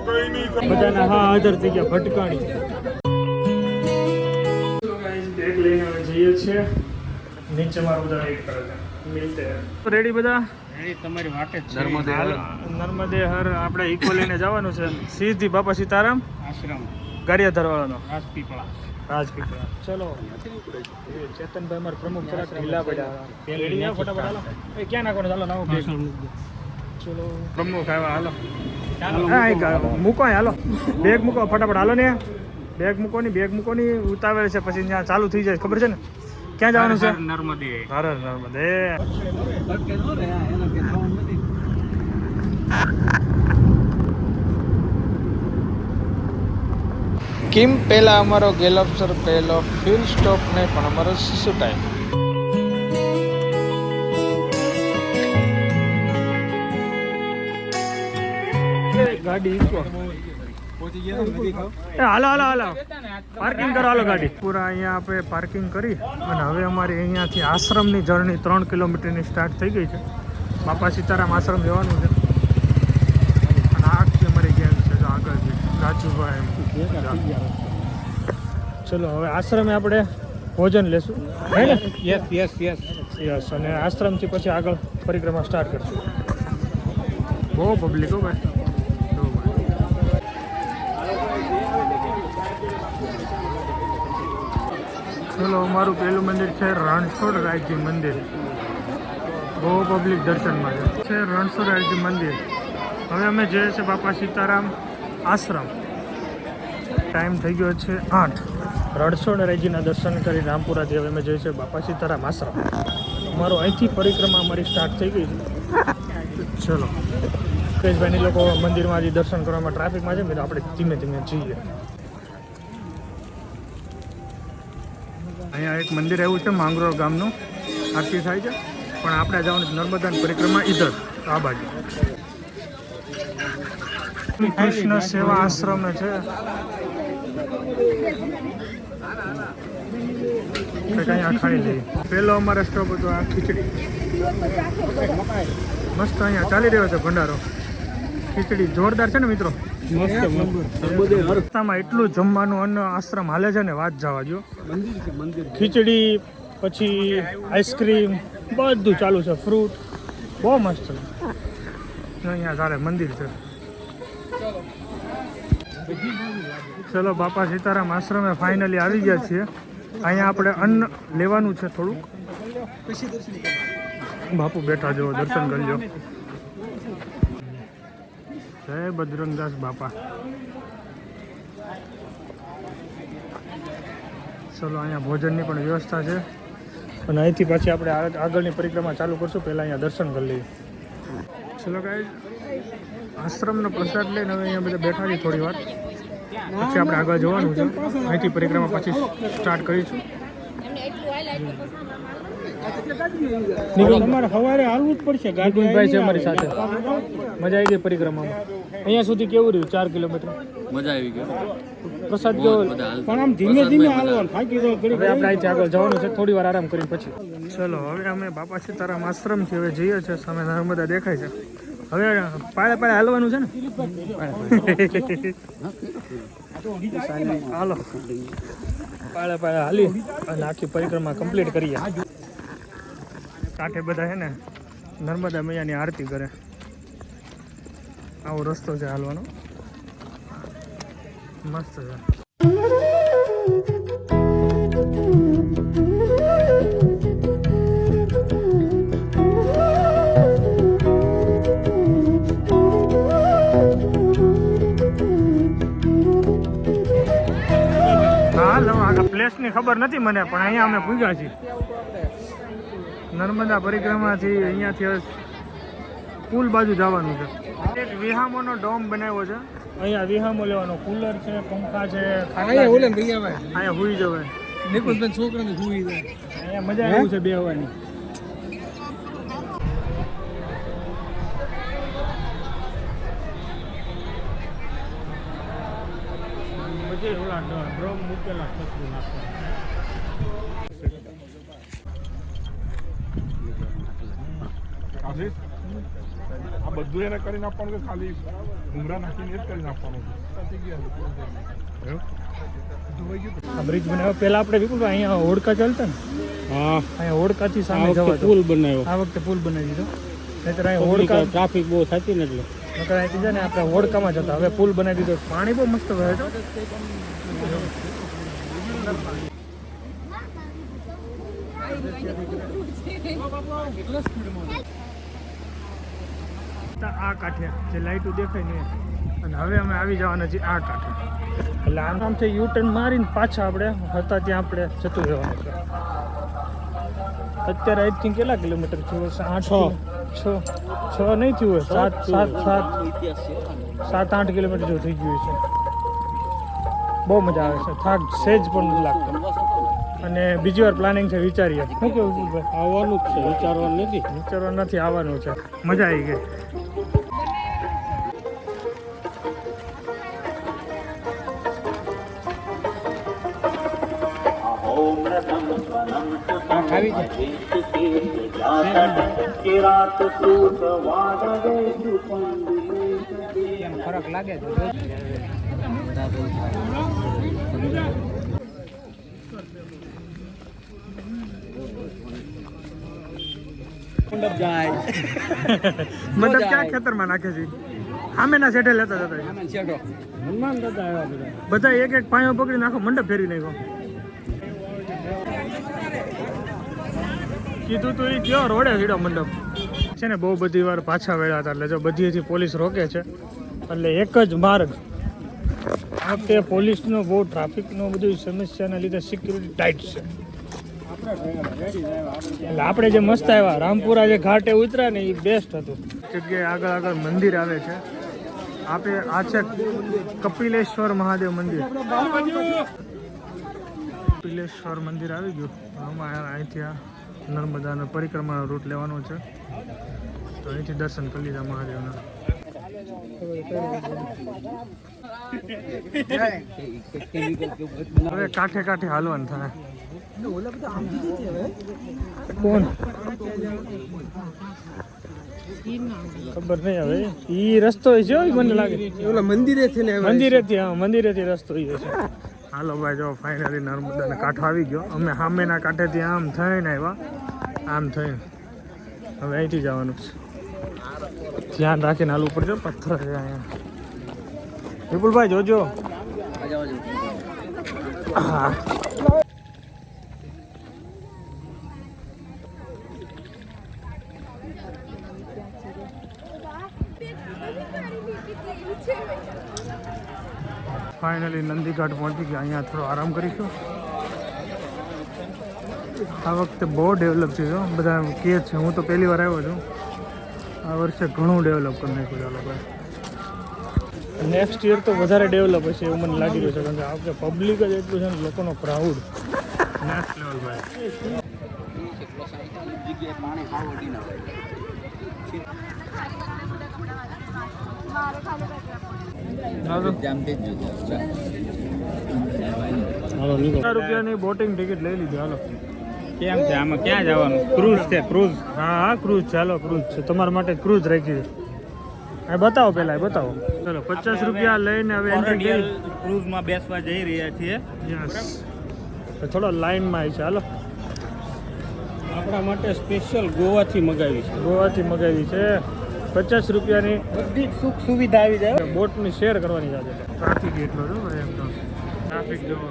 બધાના હા હાજર થઈ ગયા ભટકાણી. બેગ લઈને હવે જઈએ છીએ નીચે. મારું બધા વેઇટ કરે છે. મિલતે રેડી બધા રેડી તમારી વાટે જ નર્મદે હર આપણે ઇકો લઈને જવાનું છે સીધી બાપા સીતારામ આશ્રમ ગારિયાધર વાળાનો રાજપીપળા. ચલો ચેતનભાઈ અમારા પ્રમુખ જરાક ઢીલા પડ્યા. ફટાફટ હાલો. ક્યાં નાખવાનું? ચાલો નવો બેગ. ચલો પ્રમુખ આવ્યા. હાલો હા મૂકો હાલો. બેગ મૂકો ફટાફટ. હાલો ને બેગ મૂકો ની ઉતાવળ છે પછી ત્યાં ચાલુ થઈ જાય. ખબર છે ને ક્યાં જવાનું છે? નર્મદે. હર નર્મદે. કિમ પહેલા અમારો ગેલોપ્સર પહેલો ફ્યુલ સ્ટોપ નહીં પણ અમારો શિશુ ટાઈમ. ગાડી હાલો પાર્કિંગ કરો. હાલો ગાડી પૂરા અહીંયા આપણે પાર્કિંગ કરી અને હવે અમારી અહીંયાથી આશ્રમની જર્ની 3 કિલોમીટરની સ્ટાર્ટ થઈ ગઈ છે. બાપા સીતારામ આશ્રમ જવાનું છે અને આખી અમારી ગેંગ છે જો આગળ છે રાજુભાઈ. ચલો હવે આશ્રમે આપણે ભોજન લેશું. યસ અને આશ્રમથી પછી આગળ પરિક્રમા સ્ટાર્ટ કરશું. બહુ પબ્લિક હો ભાઈ. ચલો અમારું પહેલું મંદિર છે રણછોડરાયજી મંદિર. બહુ પબ્લિક દર્શનમાં છે રણછોડરાયજી મંદિર. હવે અમે જઈએ છીએ બાપા સીતારામ આશ્રમ. ટાઈમ થઈ ગયો છે 8. રણછોડરાયજીના દર્શન કરી રામપુરાથી હવે અમે જઈએ છીએ બાપા સીતારામ આશ્રમ. અમારો અહીંથી પરિક્રમા અમારી સ્ટાર્ટ થઈ ગઈ છે. ચલો કૃષ્ણભાઈની લોકો મંદિરમાં હજી દર્શન કરવામાં ટ્રાફિકમાં છે. આપણે ધીમે ધીમે જઈએ. અહીંયા એક મંદિર એવું છે માંગરોળ ગામનું. આરતી થાય છે પણ આપણે જવાનું નર્મદાની પરિક્રમા ઈધર આ બાજુ. કૃષ્ણ સેવા આશ્રમ છે. અહીંયા ખાઈ લઈએ. પહેલો અમારો સ્ટોપ હતો આ ખીચડી. મસ્ત અહીંયા ચાલી રહ્યો છે ભંડારો. ખીચડી જોરદાર છે ને મિત્રો. રસ્તામાં એટલું જમવાનું અન્ન આશ્રમ હાલે છે ને વાત જવા દો. ખીચડી પછી આઈસ્ક્રીમ બધું ચાલુ છે. ફ્રૂટ બહુ મસ્ત છે. અહીંયા ચાલે મંદિર છે. ચલો બાપા સીતારામ આશ્રમે ફાઇનલી આવી ગયા છીએ. અહીંયા આપણે અન્ન લેવાનું છે થોડુંક. બાપુ બેઠા જુઓ દર્શન કરી લો. જય બજરંગદાસ બાપા. ચલો અહીંયા ભોજનની પણ વ્યવસ્થા છે અને અહીંથી પછી આપણે આગળની પરિક્રમા ચાલુ કરશું. પહેલાં અહીંયા દર્શન કરી લઈએ. ચલો ગાઈસ આશ્રમનો પ્રસાદ લઈને હવે અહીંયા બધા બેઠા છીએ થોડી વાર પછી આપણે આગળ જવાનું છે. અહીંથી પરિક્રમા પછી સ્ટાર્ટ કરીશું. તમારે સવારે હાલવું જ પડશે. ગાડીભાઈ છે અમારી સાથે. મજા આવી ગઈ પરિક્રમામાં. અહીંયા સુધી કેવું રહ્યું? 4 કિલોમીટર મજા આવી ગઈ. પ્રસાદ કેવો? પણ આમ ધીમે ધીમે હાલવાનું. થાકી ગયો. હવે આપણે અહીંથી આગળ જવાનું છે. થોડી વાર આરામ કરીને પછી. ચલો હવે અમે બાપા સીતારામ આશ્રમથી હવે જઈએ છીએ. સામે નર્મદા દેખાય છે. હવે પાળે હાલવાનું છે ને. હાલો પાળે હાલી અને આખી પરિક્રમા કમ્પ્લીટ કરીએ. કાંઠે બધા છે ને નર્મદા મૈયાની આરતી કરે. આવો રસ્તો છે હાલવાનો. મસ્ત છે. પ્લેસની ખબર નથી મને પણ અહીંયા અમે પૂગ્યા છીએ. નર્મદા પરિક્રમાથી અહીંયાથી પુલ બાજુ જવાનું છે. એક વિહામોનો ડોમ બનાવ્યો છે. અહીંયા વિહામો લેવાનો. કુલર છે, પંખા છે. અહીંયા હુઈ જવાય. છોકરાને હુઈ જાય. અહીંયા મજા એવું છે બેહવાની. ડ્રમ મૂકેલા છત્રી નાખવા. આ બધું એને કરીને આપવાનું કે ખાલી ઘૂમરા નાખીને જ કરીને આપવાનું છે. આ બ્રિજ બનાવ્યો પહેલા આપણે વિપુલ અહીંયા હોડકા ચાલતા ને હા અહીંયા હોડકાથી સામે જવા પુલ બનાવ્યો. આ વખતે પુલ બનાવી દીધો નહીતર અહીંયા હોડકા ટ્રાફિક બહુ થતી ને એટલે નકર અહીંથી જાય ને આપણે હોડકામાં જતા હવે પુલ બનાવી દીધો પાણી બહુ મસ્ત વહે છે આ કાંઠે જે લાઈટો દેખાય ને અને હવે અમે આવી જવાના છીએ આ કાંઠે એટલે આમથી યુ ટર્ન મારીને પાછા આપણે હતા ત્યાં આપણે જતું રહેવાનું છે. અત્યારે આઈ થિંક કેટલા કિલોમીટર થયું હશે? 8 6 નહીં થયું હોય 7-8 કિલોમીટર જેવું થઈ ગયું છે. બહુ મજા આવે છે, થાક સહેજ પણ નથી લાગતો. અને બીજી વાર પ્લાનિંગ છે, વિચારીએ શું કેવું ભાઈ? આવવાનું જ છે, વિચારવાનું નથી. વિચારવા નથી, આવવાનું છે. મજા આવી ગઈ. ફરક લાગે છે. મંડપ જાય મતલબ ક્યાં ખેતરમાં નાખે છે? સામેના સેઠે લેતા જતા હનુમાન દાદા આવ્યા બધા. બધા એક એક પાયો પકડી નાખો, મંડપ ફેરવી નાખો. કીધું તું એ કયો રોડે હીડો મંડપ છે ને. બહુ બધી વાર પાછા વળ્યા હતા એટલે જો બધીથી પોલીસ રોકે છે એટલે એક જ માર્ગ. આ વખતે પોલીસનો બહુ ટ્રાફિકનો બધી સમસ્યાના લીધે સિક્યુરિટી ટાઈટ છે. એટલે આપણે જે મસ્ત આવ્યા રામપુરા જે ઘાટે ઉતર્યા ને એ બેસ્ટ હતું. જગ્યાએ આગળ આગળ મંદિર આવે છે. આપણે આ છે કપિલેશ્વર મહાદેવ મંદિર. કપિલેશ્વર મંદિર આવી ગયું. આમાં અહીંથી આ નર્મદાનો પરિક્રમાનો રૂટ લેવાનો છે તો અહીંથી દર્શન કરી લીધા મહાદેવના. હવે કાંઠે કાંઠે હાલવાનું થાય. કોણ ખબર નહીં હવે ઈ રસ્તો છે મને લાગે મંદિરેથી હા મંદિરેથી રસ્તો ઈ છે. હાલો ભાઈ જો ફાઇનલી નર્મદાનો કાંઠો આવી ગયો. અમે સામેના કાંઠેથી આમ થઈને આવ્યા, આમ થઈને હવે અહીંથી જવાનું છે. ધ્યાન રાખીને હાલવું પડશે, પથ્થર છે અહીંયા. વિપુલભાઈ જોજો. હા ફાઇનલી નંદીઘાટ પહોંચી ગયા. અહીંયા થોડો આરામ કરીશું. આ વખતે બહુ ડેવલપ છે. બધા કહે છે, હું તો પહેલી વાર આવ્યો છું. આ વર્ષે ઘણું ડેવલપ કરી નાખ્યું. ચાલો ભાઈ નેક્સ્ટ યર તો વધારે ડેવલપ હશે એવું મને લાગી રહ્યું છે. કારણ કે આ વખતે પબ્લિક જ એટલું છે ને, લોકોનો ક્રાઉડ નેક્સ્ટ લેવલ ભાઈ. ₹50 બોટિંગ ટિકિટ લઈ લીધી. હાલો કેમ છે આમાં? ક્યાં જવાનું? ક્રૂઝ છે, ક્રૂઝ. હા હા ક્રૂઝ છે. હાલો ક્રૂઝ છે, તમારા માટે ક્રૂઝ રાખી છે. એ બતાવો પહેલા, એ બતાવો. ચલો ₹50 લઈને હવે એન્ટ્રી ક્રૂઝમાં બેસવા જઈ રહ્યા છીએ. યસ થોડો લાઈનમાં આવી છે. હાલો આપણા માટે સ્પેશિયલ ગોવાથી મગાવી છે. ગોવાથી મગાવી છે. ₹50ની બધી સુખ સુવિધા આવી જાય. બોટની શેર કરવાની છે. ટ્રાફિક એટલો જો ભાઈ, એકદમ ટ્રાફિક જોવો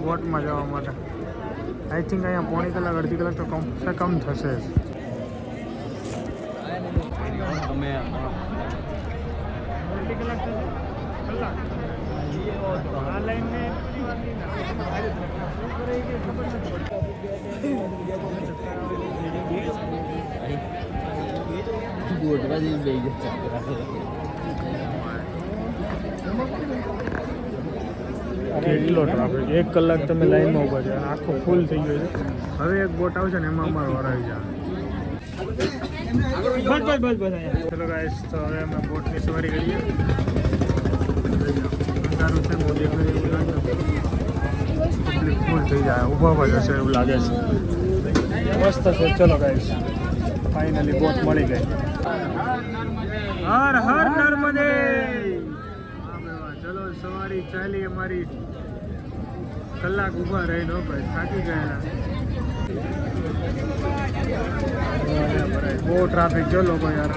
બોટમાં જવા માટે. આઈ થિંક અહીંયા પોણી કલાક અડધી કલાક તો કમસે કમ થશે જ. અમે અડધી કલાક થશે, કલાક. આ લાઈનને ખબર નથી. કેટલો ટ્રાફિક! 1 કલાક તમે લાઈનમાં ઊભા છે, આખો ફૂલ થઈ ગયો છે. હવે એક બોટ આવશે ને એમાં અમારો વાર આવી જાય. બસ ચલો ગાઈસ, તો હવે અમે બોટની સવારી કરીએ. અંધારું છે, મોદી પબ્લિક ફૂલ થઈ જાય, ઊભા જશે એવું લાગે છે. મસ્ત છે. ચલો ગાઈસ. ફાઇનલી બોટ મળી ગઈ. હર હર નર્મદે. ચલો સવારી ચાલી અમારી. કલાક ઊભા રહી નો ભાઈ, થાકી ગયા. બહુ ટ્રાફિક જો લોકો યાર,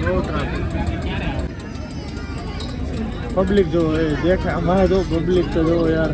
બહુ ટ્રાફિક. પબ્લિક જો દેખાય અમારે જો પબ્લિક તો જો યાર.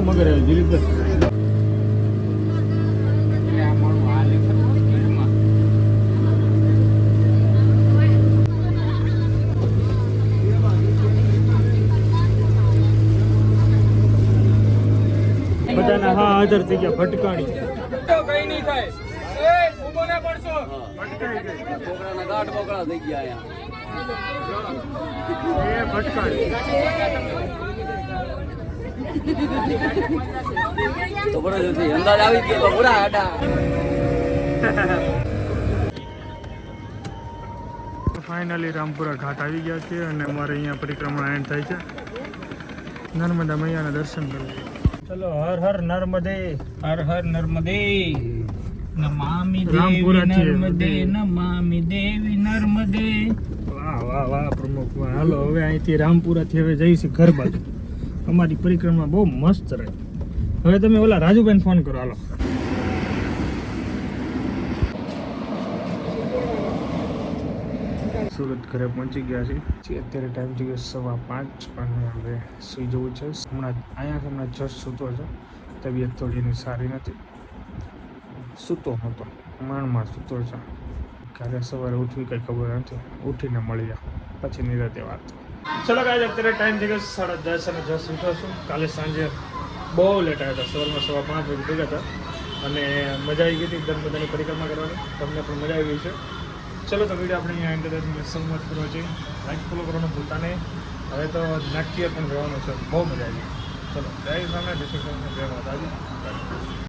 મગર દિલીપભાઈ બધાના હા હાજર થઈ ગયા. ભટકાણી કઈ નહીં થાય. છોકરાના ગાંઠ બોકડા થઈ ગયા એ ભટકાણી. તો બરોબર અંદાજ આવી ગયો તો પૂરા હાડા. ફાઇનલી રામપુરા ઘાટ આવી ગયા છે અને અમારે અહીંયા પરિક્રમા એન્ડ થાય છે. નર્મદા મૈયાના દર્શન કરવા. ચલો હર હર નર્મદે. હર હર નર્મદે. નમામિ દેવી રામપુરાથી નર્મદે, નમામિ દેવી નર્મદે. વાહ વાહ વાહ પ્રમુખ વાહ. હાલો હવે અહીંથી રામપુરાથી હવે જઈશું ઘર બાજુ. અમારી પરિક્રમા બહુ મસ્ત રહી. હવે તમે ઓલા રાજુભાઈને ફોન કરો. હાલો સુરત ઘરે પહોંચી ગયા છે. અત્યારે ટાઈમ થઈ ગયો 5:15 અને હવે સુઈ જવું છે. હમણાં જસ્ટ સૂતો છે. તબિયત થોડી એની સારી નથી. સૂતો હતો, માંડમાં સૂતો છે. કાલે સવારે ઉઠવી કંઈ ખબર નથી. ઉઠીને મળી જાય પછી નિરાતે વાત. ચલો ગાઈસ અત્યારે ટાઈમ થઈ ગયો 10:30 અને જસ્ટ ઉઠો છું. કાલે સાંજે બહુ લેટ આવ્યા હતા. સવારમાં 5 વાગે ભેગા હતા અને મજા આવી ગઈ હતી એકદમ બધાની પરિક્રમા કરવાની. તમને પણ મજા આવી છે. ચલો તો વિડીયો આપણે અહીંયા એન્ડ કરીએ. So much for watching. Like follow કરવાનું ભૂલતા નહીં. હવે તો નેક્સ્ટ યર પણ જવાનું છે. બહુ મજા આવી. ચલો જય સામે જય શ્રી કૃષ્ણ, જય માતાજી.